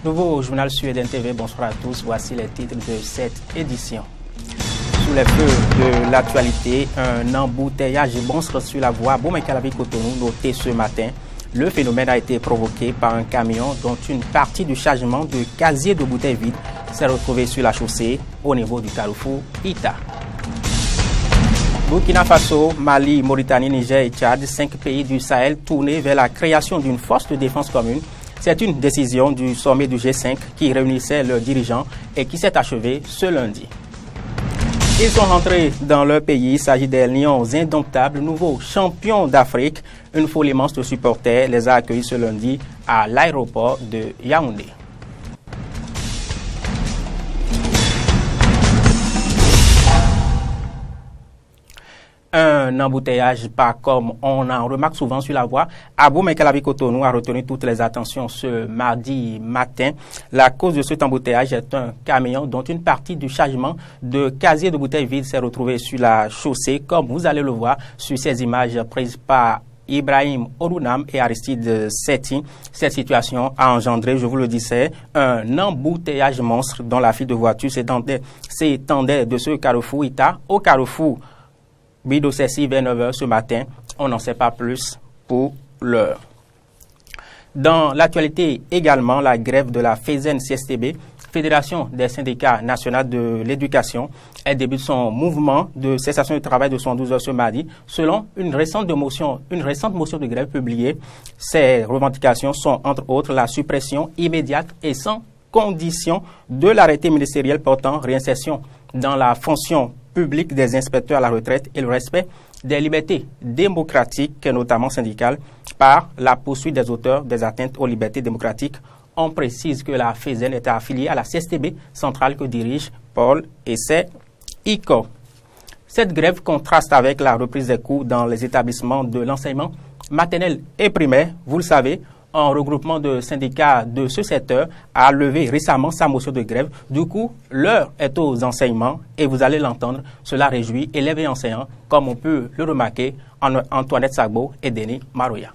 Nouveau journal sur Eden TV, bonsoir à tous, voici les titres de cette édition. Sous les feux de l'actualité, un embouteillage monstre sur la voie Bomey-Calavi-Cotonou noté ce matin. Le phénomène a été provoqué par un camion dont une partie du chargement de casier de bouteilles vides s'est retrouvée sur la chaussée au niveau du carrefour Ita. Burkina Faso, Mali, Mauritanie, Niger et Tchad, 5 pays du Sahel tournés vers la création d'une force de défense commune. C'est une décision du sommet du G5 qui réunissait leurs dirigeants et qui s'est achevée ce lundi. Ils sont rentrés dans leur pays. Il s'agit des Lions indomptables, nouveaux champions d'Afrique. Une foule immense de supporters les a accueillis ce lundi à l'aéroport de Yaoundé. Un embouteillage pas comme on en remarque souvent sur la voie à Bomey-Calavi-Cotonou a retenu toutes les attentions ce mardi matin. La cause de cet embouteillage est un camion dont une partie du chargement de casier de bouteilles vides s'est retrouvée sur la chaussée, comme vous allez le voir sur ces images prises par Ibrahim Orunam et Aristide Setti. Cette situation a engendré, je vous le disais, un embouteillage monstre dont la file de voitures s'étendait de ce carrefour Ita au carrefour Bido Cessi vers 9h ce matin. On n'en sait pas plus pour l'heure. Dans l'actualité également, la grève de la FESEN-CSTB, Fédération des syndicats nationaux de l'éducation, elle débute son mouvement de cessation de travail de 112 heures ce mardi. Selon une récente motion de grève publiée, ces revendications sont entre autres la suppression immédiate et sans condition de l'arrêté ministériel portant réinsertion dans la fonction publique des inspecteurs à la retraite et le respect des libertés démocratiques, notamment syndicales, par la poursuite des auteurs des atteintes aux libertés démocratiques. On précise que la FESEN est affiliée à la CSTB centrale que dirige Paul Essay Iko. Cette grève contraste avec la reprise des cours dans les établissements de l'enseignement maternel et primaire. Vous le savez, un regroupement de syndicats de ce secteur a levé récemment sa motion de grève. Du coup, l'heure est aux enseignements et vous allez l'entendre. Cela réjouit élèves et enseignants, comme on peut le remarquer en Antoinette Sagbo et Denis Maroya.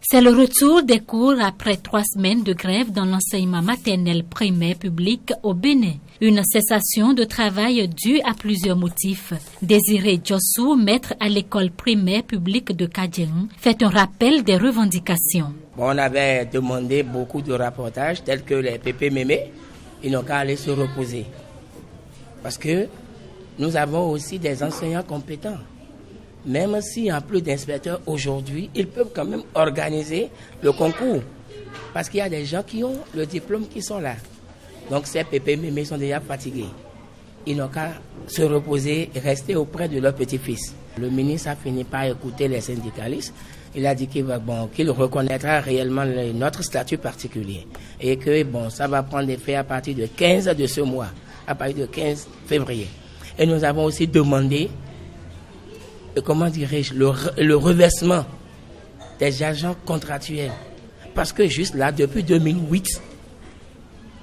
C'est le retour des cours après 3 semaines de grève dans l'enseignement maternel primaire public au Bénin. Une cessation de travail due à plusieurs motifs. Désiré Djossou, maître à l'école primaire publique de Kadjeng, fait un rappel des revendications. On avait demandé beaucoup de rapportages tels que les pépé mémé, ils n'ont qu'à aller se reposer. Parce que nous avons aussi des enseignants compétents. Même s'il n'y a plus d'inspecteurs aujourd'hui, ils peuvent quand même organiser le concours. Parce qu'il y a des gens qui ont le diplôme qui sont là. Donc ces pépé mémé sont déjà fatigués. Ils n'ont qu'à se reposer et rester auprès de leur petit-fils. Le ministre a fini par écouter les syndicalistes. Il a dit qu'il reconnaîtra réellement notre statut particulier. Et que ça va prendre effet à partir de 15 de ce mois, à partir de 15 février. Et nous avons aussi demandé, comment dirais-je, le reversement des agents contractuels. Parce que juste là, depuis 2008,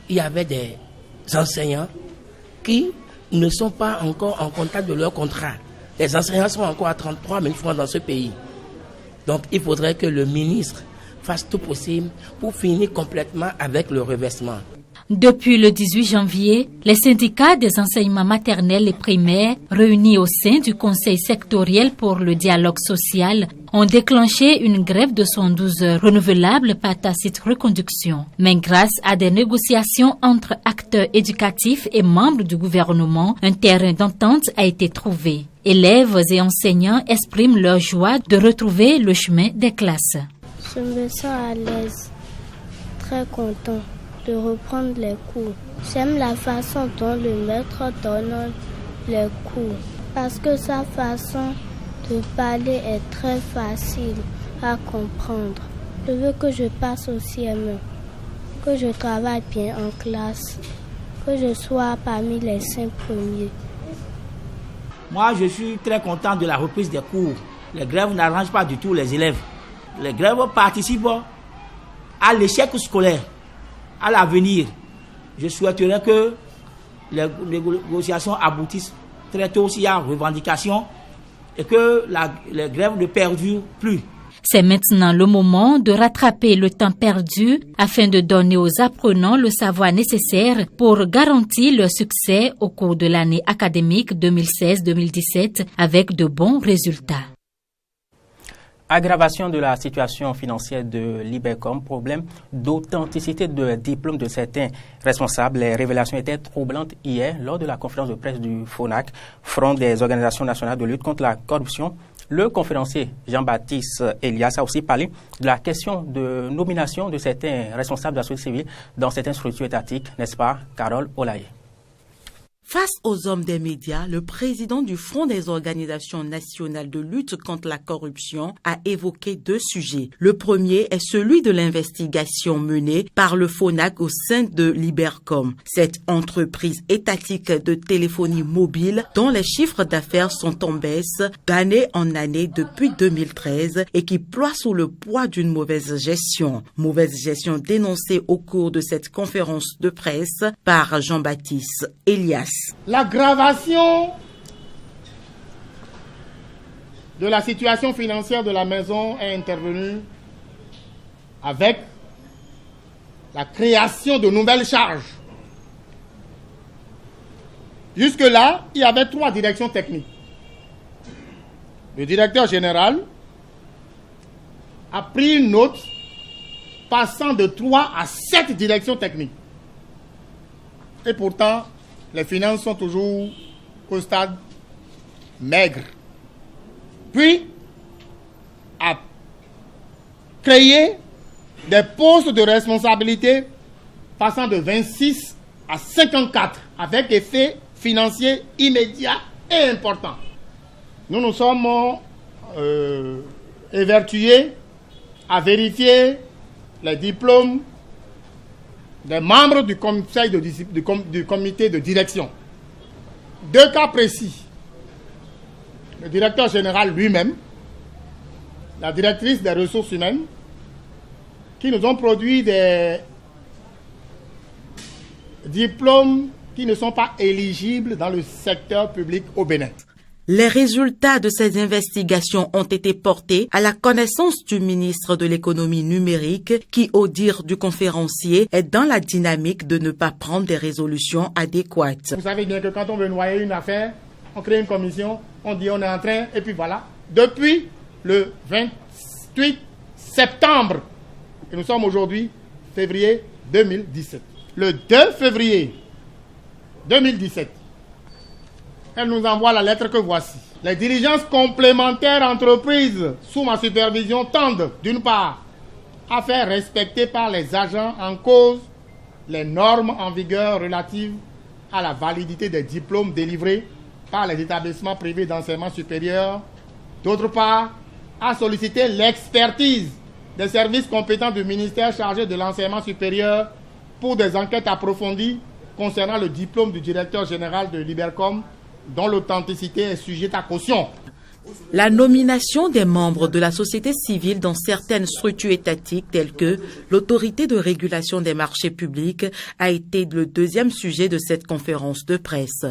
il y avait des enseignants qui ne sont pas encore en contact de leur contrat. Les enseignants sont encore à 33 000 francs dans ce pays. Donc, il faudrait que le ministre fasse tout possible pour finir complètement avec le reversement. Depuis le 18 janvier, les syndicats des enseignements maternels et primaires, réunis au sein du Conseil sectoriel pour le dialogue social, ont déclenché une grève de 112 heures renouvelable par tacite reconduction. Mais grâce à des négociations entre acteurs éducatifs et membres du gouvernement, un terrain d'entente a été trouvé. Élèves et enseignants expriment leur joie de retrouver le chemin des classes. Je me sens à l'aise, très content de reprendre les cours. J'aime la façon dont le maître donne les cours parce que sa façon de parler est très facile à comprendre. Je veux que je passe au CM1, que je travaille bien en classe, que je sois parmi les 5 premiers. Moi, je suis très content de la reprise des cours. Les grèves n'arrangent pas du tout les élèves. Les grèves participent à l'échec scolaire, à l'avenir. Je souhaiterais que les négociations aboutissent très tôt s'il y a revendication et que les grèves ne perdurent plus. C'est maintenant le moment de rattraper le temps perdu afin de donner aux apprenants le savoir nécessaire pour garantir leur succès au cours de l'année académique 2016-2017 avec de bons résultats. Aggravation de la situation financière de l'Ibercom, problème d'authenticité de diplôme de certains responsables. Les révélations étaient troublantes hier lors de la conférence de presse du FONAC, Front des organisations nationales de lutte contre la corruption. Le conférencier Jean-Baptiste Elias a aussi parlé de la question de nomination de certains responsables de la société civile dans certaines structures étatiques, n'est-ce pas, Carole Olaye? Face aux hommes des médias, le président du Front des organisations nationales de lutte contre la corruption a évoqué deux sujets. Le premier est celui de l'investigation menée par le FONAC au sein de l'Ibercom, cette entreprise étatique de téléphonie mobile dont les chiffres d'affaires sont en baisse d'année en année depuis 2013 et qui ploie sous le poids d'une mauvaise gestion. Mauvaise gestion dénoncée au cours de cette conférence de presse par Jean-Baptiste Elias. L'aggravation de la situation financière de la maison est intervenue avec la création de nouvelles charges. Jusque-là, il y avait 3 directions techniques. Le directeur général a pris une note passant de 3 à 7 directions techniques. Et pourtant, les finances sont toujours au stade maigre. Puis, a créé des postes de responsabilité passant de 26 à 54 avec effet financier immédiat et important. Nous nous sommes évertués à vérifier les diplômes des membres du conseil du comité de direction. 2 cas précis. Le directeur général lui-même, la directrice des ressources humaines, qui nous ont produit des diplômes qui ne sont pas éligibles dans le secteur public au Bénin. Les résultats de ces investigations ont été portés à la connaissance du ministre de l'économie numérique qui, au dire du conférencier, est dans la dynamique de ne pas prendre des résolutions adéquates. Vous savez bien que quand on veut noyer une affaire, on crée une commission, on dit on est en train, et puis voilà. Depuis le 28 septembre, et nous sommes aujourd'hui février 2017. Le 2 février 2017, elle nous envoie la lettre que voici. Les diligences complémentaires entreprises sous ma supervision tendent, d'une part, à faire respecter par les agents en cause les normes en vigueur relatives à la validité des diplômes délivrés par les établissements privés d'enseignement supérieur. D'autre part, à solliciter l'expertise des services compétents du ministère chargé de l'enseignement supérieur pour des enquêtes approfondies concernant le diplôme du directeur général de l'Ibercom, dont l'authenticité est sujette à caution. La nomination des membres de la société civile dans certaines structures étatiques telles que l'autorité de régulation des marchés publics a été le deuxième sujet de cette conférence de presse.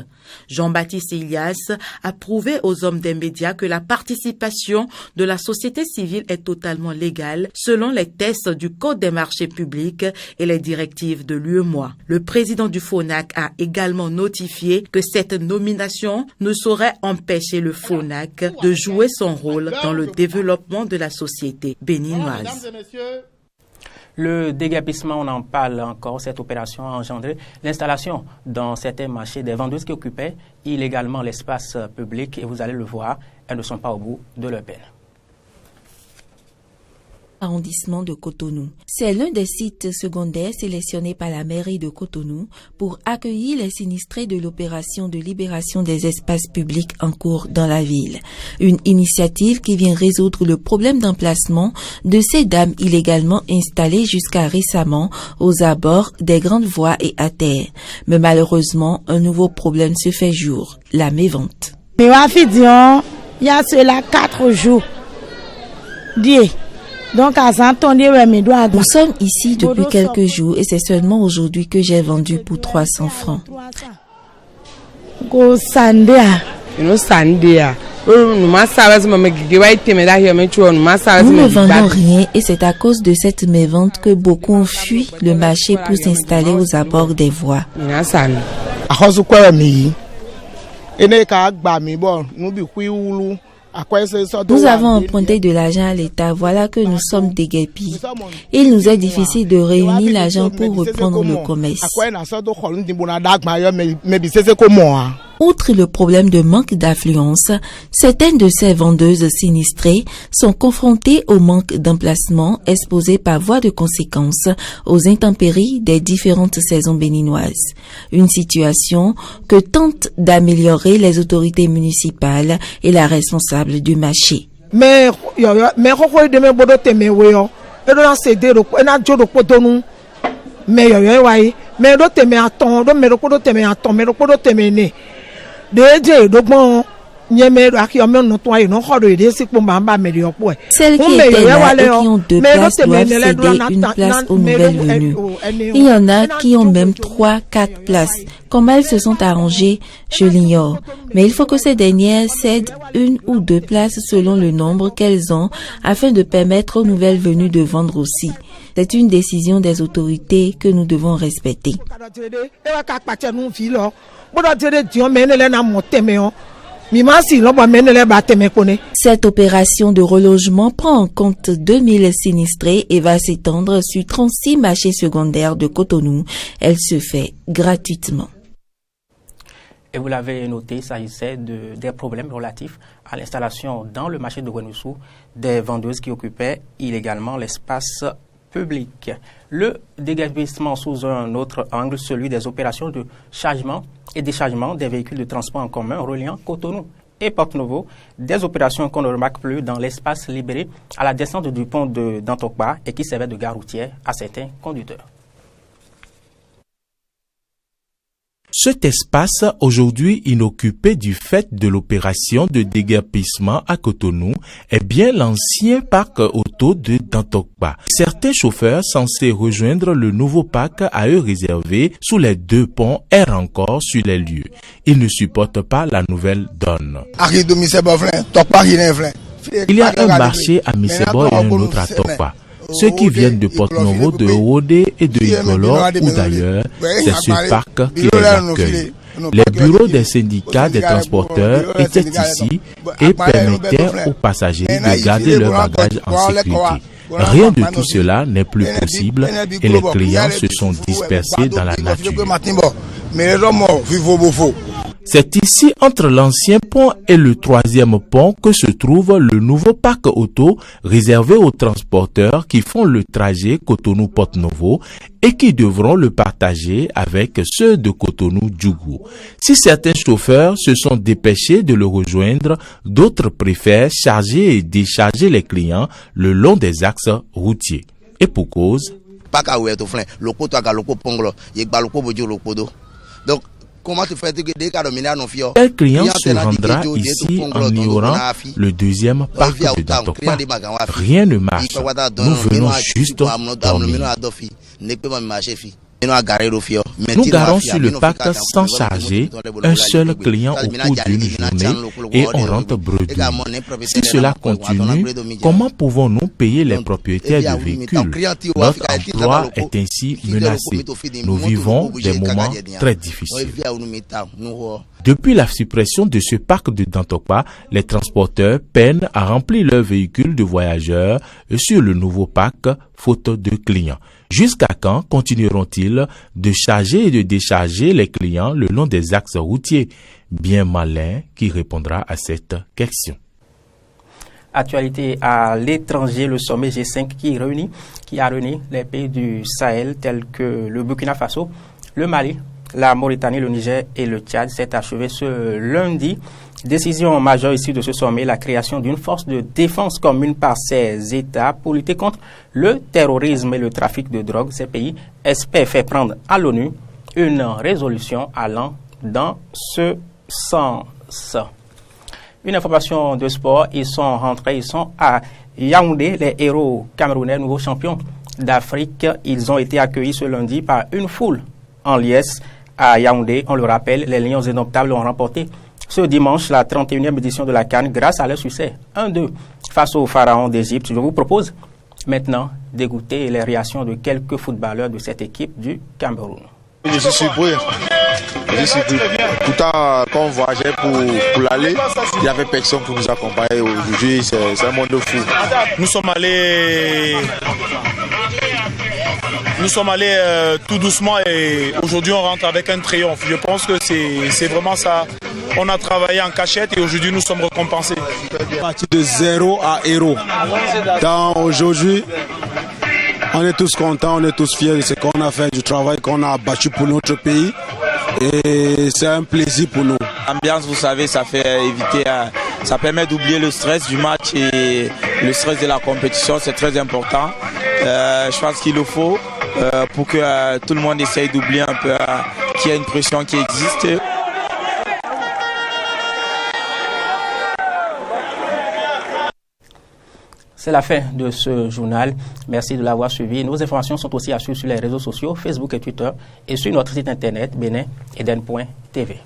Jean-Baptiste Elias a prouvé aux hommes des médias que la participation de la société civile est totalement légale selon les tests du Code des marchés publics et les directives de l'UEMOA. Le président du FONAC a également notifié que cette nomination ne saurait empêcher le FONAC de jouer son rôle dans le développement de la société béninoise. Le déguerpissement, on en parle encore, cette opération a engendré l'installation dans certains marchés des vendeuses qui occupaient illégalement l'espace public et vous allez le voir, elles ne sont pas au bout de leur peine. Arrondissement de Cotonou. C'est l'un des sites secondaires sélectionnés par la mairie de Cotonou pour accueillir les sinistrés de l'opération de libération des espaces publics en cours dans la ville. Une initiative qui vient résoudre le problème d'emplacement de ces dames illégalement installées jusqu'à récemment aux abords des grandes voies et à terre. Mais malheureusement, un nouveau problème se fait jour, la mévente. Il y a cela 4 jours. Donc, nous sommes ici depuis quelques jours et c'est seulement aujourd'hui que j'ai vendu pour 300 francs. Nous ne vendons rien et c'est à cause de cette mévente que beaucoup ont fui le marché pour s'installer aux abords des voies. Nous avons emprunté de l'argent à l'État, voilà que nous sommes déguerpis. Il nous est difficile de réunir l'argent pour reprendre le commerce. Outre le problème de manque d'affluence, certaines de ces vendeuses sinistrées sont confrontées au manque d'emplacement exposé par voie de conséquence aux intempéries des différentes saisons béninoises. Une situation que tentent d'améliorer les autorités municipales et la responsable du marché. Celles qui étaient là et qui ont 2 places doivent céder une place aux nouvelles venues. Il y en a qui ont même 3, 4 places. Comment elles se sont arrangées, je l'ignore. Mais il faut que ces dernières cèdent 1 ou 2 places selon le nombre qu'elles ont afin de permettre aux nouvelles venues de vendre aussi. C'est une décision des autorités que nous devons respecter. Cette opération de relogement prend en compte 2000 sinistrés et va s'étendre sur 36 marchés secondaires de Cotonou. Elle se fait gratuitement. Et vous l'avez noté, il s'agissait des problèmes relatifs à l'installation dans le marché de Wenoussou des vendeuses qui occupaient illégalement l'espace public. Le déguerpissement sous un autre angle, celui des opérations de chargement et déchargement des véhicules de transport en commun reliant Cotonou et Porto-Novo, des opérations qu'on ne remarque plus dans l'espace libéré à la descente du pont de Dantokba et qui servait de gare routière à certains conducteurs. Cet espace, aujourd'hui inoccupé du fait de l'opération de déguerpissement à Cotonou, est bien l'ancien parc auto de Dantokba. Certains chauffeurs censés rejoindre le nouveau parc à eux réservé sous les 2 ponts errent encore sur les lieux. Ils ne supportent pas la nouvelle donne. Il y a un marché à Misebo et un autre à Tokpa. Ceux qui viennent de Porto-Novo, de Rodé et de Igolo ou d'ailleurs, c'est ce parc qui les accueille. Les bureaux des syndicats des transporteurs étaient ici et permettaient aux passagers de garder leurs bagages en sécurité. Rien de tout cela n'est plus possible et les clients se sont dispersés dans la nature. C'est ici, entre l'ancien pont et le 3e pont, que se trouve le nouveau parc auto réservé aux transporteurs qui font le trajet Cotonou-Porto-Novo et qui devront le partager avec ceux de Cotonou-Djougou. Si certains chauffeurs se sont dépêchés de le rejoindre, d'autres préfèrent charger et décharger les clients le long des axes routiers. Et pour cause, donc, comment tu fais quel client se rendra ici en ignorant le 2e parc de Dantokba? Rien ne marche. Nous venons juste dormir. Nous garons sur le parc sans charger un seul client au cours d'une journée et on rentre bredouille. Si cela continue, comment pouvons-nous payer les propriétaires de véhicules? Notre emploi est ainsi menacé. Nous vivons des moments très difficiles. Depuis la suppression de ce parc de Dantokba, les transporteurs peinent à remplir leurs véhicules de voyageurs sur le nouveau parc faute de clients. Jusqu'à quand continueront-ils de charger et de décharger les clients le long des axes routiers? Bien malin qui répondra à cette question. Actualité à l'étranger, le sommet G5 qui a réuni les pays du Sahel tels que le Burkina Faso, le Mali, la Mauritanie, le Niger et le Tchad s'est achevé ce lundi. Décision majeure issue de ce sommet, la création d'une force de défense commune par ces États pour lutter contre le terrorisme et le trafic de drogue. Ces pays espèrent faire prendre à l'ONU une résolution allant dans ce sens. Une information de sport, ils sont à Yaoundé, les héros camerounais, nouveaux champions d'Afrique. Ils ont été accueillis ce lundi par une foule en liesse à Yaoundé. On le rappelle, les Lions indomptables ont remporté ce dimanche la 31e édition de la CAN grâce à leur succès 1-2 face au Pharaon d'Égypte. Je vous propose maintenant d'écouter les réactions de quelques footballeurs de cette équipe du Cameroun. Je suis surpris. Pourtant, quand on voyageait pour l'aller, il n'y avait personne pour nous accompagner. Aujourd'hui, c'est un monde fou. Nous sommes allés tout doucement et aujourd'hui on rentre avec un triomphe. Je pense que c'est vraiment ça. On a travaillé en cachette et aujourd'hui nous sommes récompensés. Parti de 0 à héros. Aujourd'hui, on est tous contents, on est tous fiers de ce qu'on a fait, du travail qu'on a abattu pour notre pays. Et c'est un plaisir pour nous. L'ambiance, vous savez, ça fait éviter, ça permet d'oublier le stress du match et le stress de la compétition, c'est très important. Je pense qu'il le faut pour que tout le monde essaye d'oublier un peu qu'il y a une pression qui existe. C'est la fin de ce journal. Merci de l'avoir suivi. Nos informations sont aussi à suivre sur les réseaux sociaux, Facebook et Twitter, et sur notre site internet benin-eden.tv.